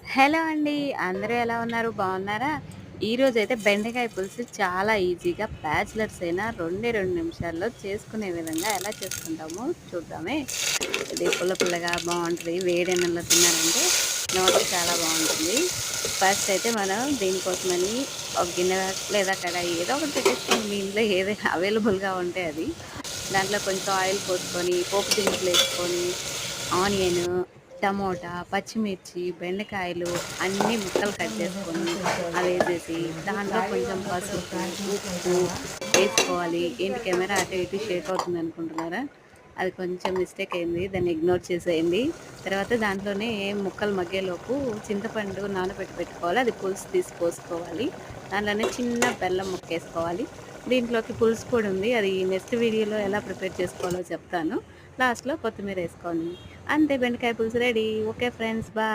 Hello అండి. అందరూ ఎలా ఉన్నారు? బాగున్నారా? ఈరోజైతే బెండకాయ పులుసు చాలా ఈజీగా బ్యాచిలర్స్ అయినా 2 నిమిషాల్లో చేసుకునే విధంగా ఎలా చేసుకుంటామో చూద్దామే. ఇది పుల్ల పుల్లగా బావుంటది. వేడన్నంలో తిన్నారంటే నోటికి చాలా బావుంటుంది. ఫస్ట్ అయితే మనం దీనికోసమని ఒక గిన్నె లేదా కడాయి ఏదో ఒకటి పెట్టేసుకోండి. మీ ఇంట్లో ఏది అవైలబుల్‌గా ఉంటే అది. దాంట్లో కొంచెం ఆయిల్ పోసుకొని, పోపు దినుసులేసుకొని, ఆనియను, టమోటా, పచ్చిమిర్చి, బెండకాయలు అన్నీ ముక్కలు కట్ చేసుకొని అవేసేసి, దాంట్లో కొంచెం పసుపు, ఉప్పు వేసుకోవాలి. ఏంటి కెమెరా అటు ఇటు షేక్ అవుతుందనుకుంటున్నారా? అది కొంచెం మిస్టేక్ అయింది. దాన్ని ఇగ్నోర్ చేసేయండి. తర్వాత దాంట్లోనే ముక్కలు మగ్గేలోపు చింతపండు నానబెట్టి పెట్టుకోవాలి. అది పులుసు తీసి పోసుకోవాలి. దాంట్లోనే చిన్న బెల్లం ముక్కేసుకోవాలి. దీంట్లోకి పులుసు పొడి ఉంది. అది నెక్స్ట్ వీడియోలో ఎలా ప్రిపేర్ చేసుకోవాలో చెప్తాను. లాస్ట్‌లో కొత్తిమీర ఏసుకొని అంతే బెండకాయ పులుసు రెడీ. Okay friends. బాయ్.